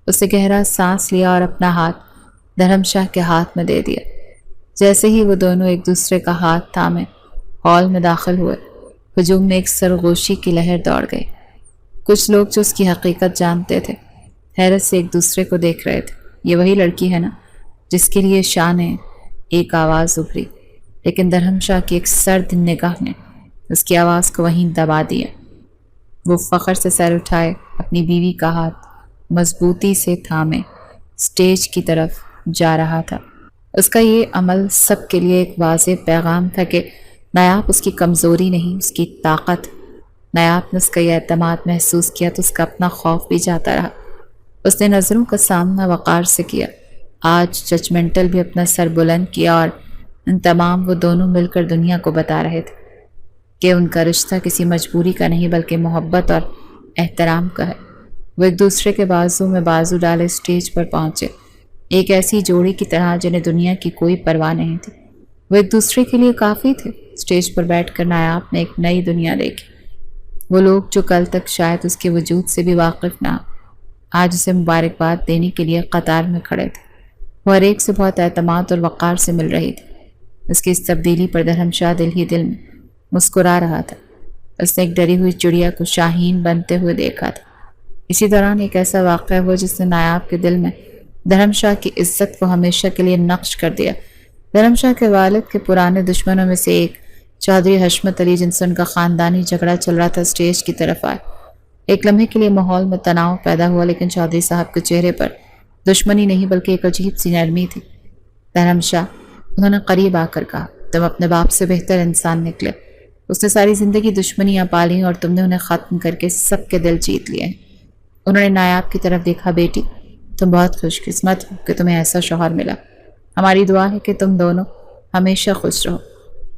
اس نے گہرا سانس لیا اور اپنا ہاتھ درہم شاہ کے ہاتھ میں دے دیا۔ جیسے ہی وہ دونوں ایک دوسرے کا ہاتھ تھامے ہال میں داخل ہوئے، ہجوم میں ایک سرگوشی کی لہر دوڑ گئی۔ کچھ لوگ جو اس کی حقیقت جانتے تھے حیرت سے ایک دوسرے کو دیکھ رہے تھے۔ یہ وہی لڑکی ہے نا جس کے لیے شاہ نے ایک آواز ابھری، لیکن درہم شاہ کی ایک سرد نگاہ نے اس کی آواز کو وہیں دبا دیا۔ وہ فخر سے سر اٹھائے اپنی بیوی کا ہاتھ مضبوطی سے تھامے سٹیج کی طرف جا رہا تھا۔ اس کا یہ عمل سب کے لیے ایک واضح پیغام تھا کہ نایاب اس کی کمزوری نہیں، اس کی طاقت۔ نایاب نے اس کا یہ اعتماد محسوس کیا تو اس کا اپنا خوف بھی جاتا رہا۔ اس نے نظروں کا سامنا وقار سے کیا۔ آج ججمنٹل بھی اپنا سر بلند کیا اور ان تمام وہ دونوں مل کر دنیا کو بتا رہے تھے کہ ان کا رشتہ کسی مجبوری کا نہیں بلکہ محبت اور احترام کا ہے۔ وہ ایک دوسرے کے بازو میں بازو ڈالے سٹیج پر پہنچے، ایک ایسی جوڑی کی طرح جنہیں دنیا کی کوئی پرواہ نہیں تھی۔ وہ ایک دوسرے کے لیے کافی تھے۔ سٹیج پر بیٹھ کر نایاب نے ایک نئی دنیا دیکھی۔ وہ لوگ جو کل تک شاید اس کے وجود سے بھی واقف نہ، آج اسے مبارکباد دینے کے لیے قطار میں کھڑے تھے۔ وہ ہر ایک سے بہت اعتماد اور وقار سے مل رہی تھی۔ اس کی اس تبدیلی پر درہم شاہ دل ہی دل میں مسکرا رہا تھا۔ اس نے ایک ڈری ہوئی چڑیا کو شاہین بنتے ہوئے دیکھا تھا۔ اسی دوران ایک ایسا واقعہ ہوا جس نے نایاب کے دل میں درہم شاہ کی عزت کو ہمیشہ کے لیے نقش کر دیا۔ درہم شاہ کے والد کے پرانے دشمنوں میں سے ایک چودھری حشمت علی، جن سے ان کا خاندانی جھگڑا چل رہا تھا، سٹیج کی طرف آئے۔ ایک لمحے کے لیے ماحول میں تناؤ پیدا ہوا، لیکن چودھری صاحب کے چہرے پر دشمنی نہیں بلکہ ایک عجیب سی نرمی تھی۔ درہم شاہ، انہوں نے قریب آ کر کہا، تم اپنے باپ سے بہتر انسان نکلے۔ اس نے ساری زندگی دشمنیاں پالیں اور تم نے انہیں ختم کر کے سب کے دل جیت لیے ہیں۔ انہوں نے نایاب کی طرف دیکھا، بیٹی تم بہت خوش قسمت ہو کہ تمہیں ایسا شوہر ملا۔ ہماری دعا ہے کہ تم دونوں ہمیشہ خوش رہو۔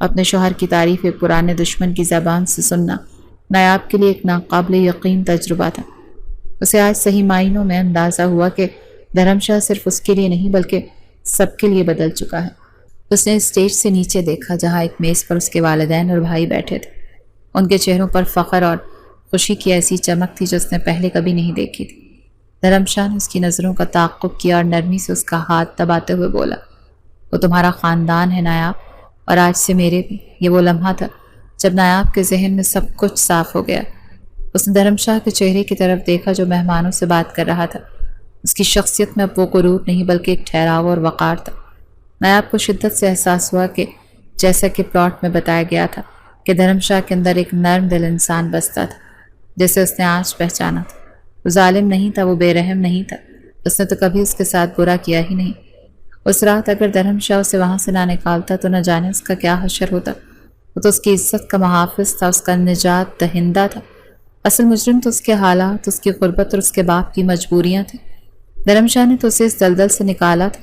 اپنے شوہر کی تعریف ایک پرانے دشمن کی زبان سے سننا نایاب کے لیے ایک ناقابل یقین تجربہ تھا۔ اسے آج صحیح معنوں میں اندازہ ہوا کہ دھرم شاہ صرف اس کے لیے نہیں بلکہ سب کے لیے بدل چکا ہے۔ اس نے اسٹیج سے نیچے دیکھا جہاں ایک میز پر اس کے والدین اور بھائی بیٹھے تھے۔ ان کے چہروں پر فخر اور خوشی کی ایسی چمک تھی جو اس نے پہلے کبھی نہیں دیکھی تھی۔ دھرم شاہ نے اس کی نظروں کا تعاقب کیا اور نرمی سے اس کا ہاتھ دباتے ہوئے بولا، وہ تمہارا خاندان ہے نایاب، اور آج سے میرے بھی۔ یہ وہ لمحہ تھا جب نایاب کے ذہن میں سب کچھ صاف ہو گیا۔ اس نے دھرم شاہ کے چہرے کی طرف دیکھا جو مہمانوں سے بات کر رہا تھا۔ اس کی شخصیت میں اب وہ غرور نہیں بلکہ ایک ٹھہراؤ اور وقار تھا۔ نایاب کو شدت سے احساس ہوا کہ جیسا کہ پلاٹ میں بتایا گیا تھا کہ دھرم شاہ کے اندر ایک نرم دل انسان بستا تھا، جیسے اس نے آج پہچانا تھا۔ وہ ظالم نہیں تھا، وہ بے رحم نہیں تھا، اس نے تو کبھی اس کے ساتھ برا کیا ہی نہیں۔ اس رات اگر دھرم شاہ اسے وہاں سے نہ نکالتا تو نہ جانے اس کا کیا حشر ہوتا۔ وہ تو اس کی عزت کا محافظ تھا، اس کا نجات دہندہ تھا۔ اصل مجرم تو اس کے حالات، اس کی غربت اور اس کے باپ کی مجبوریاں تھیں۔ دھرم شاہ نے تو اسے اس دلدل سے نکالا تھا۔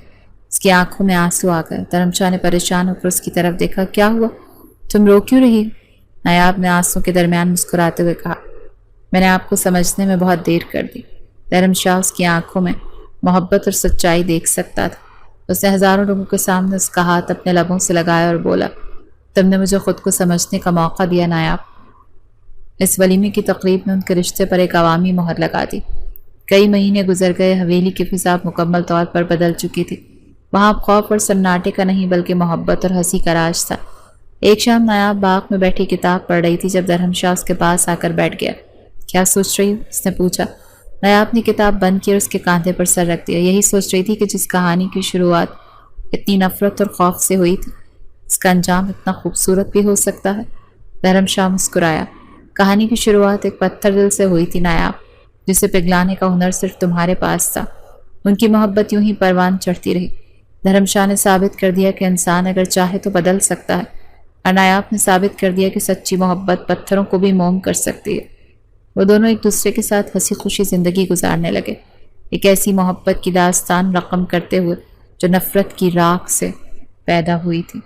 اس کی آنکھوں میں آنسو آ گئے۔ دھرم شاہ نے پریشان ہو کر اس کی طرف دیکھا، کیا ہوا؟ تم رو کیوں رہی ہو؟ نایاب نے آنسوں کے درمیان مسکراتے ہوئے کہا، میں نے آپ کو سمجھنے میں بہت دیر کر دی۔ دھرم شاہ اس کی آنکھوں میں محبت اور سچائی دیکھ سکتا تھا۔ اس نے ہزاروں لوگوں کے سامنے اس کا ہاتھ اپنے لبوں سے لگایا اور بولا، تم نے مجھے خود کو سمجھنے کا موقع دیا نایاب۔ اس ولیمے کی تقریب میں ان کے رشتے پر ایک عوامی مہر لگا دی۔ کئی مہینے گزر گئے، حویلی کی فضا مکمل طور پر بدل چکی تھی۔ وہاں خوف اور سناٹے کا نہیں بلکہ محبت اور ہنسی کا راج تھا۔ ایک شام نایاب باغ میں بیٹھی کتاب پڑھ رہی تھی جب دھرم شاہ اس کے پاس آ کر بیٹھ گیا۔ کیا سوچ رہی ہو؟ اس نے پوچھا۔ نایاب نے کتاب بند کی اور اس کے کاندھے پر سر رکھ دیا۔ یہی سوچ رہی تھی کہ جس کہانی کی شروعات اتنی نفرت اور خوف سے ہوئی تھی، اس کا انجام اتنا خوبصورت بھی ہو سکتا ہے۔ دھرم شاہ مسکرایا۔ کہانی کی شروعات ایک پتھر دل سے ہوئی تھی نایاب، جسے پگھلانے کا ہنر صرف تمہارے پاس تھا۔ ان کی محبت یوں ہی پروان چڑھتی رہی۔ دھرم شاہ نے ثابت کر دیا کہ انسان اگر چاہے تو بدل سکتا ہے، اور نایاب نے ثابت کر دیا کہ سچی محبت پتھروں کو بھی موم کر سکتی ہے۔ وہ دونوں ایک دوسرے کے ساتھ ہنسی خوشی زندگی گزارنے لگے، ایک ایسی محبت کی داستان رقم کرتے ہوئے جو نفرت کی راکھ سے پیدا ہوئی تھی۔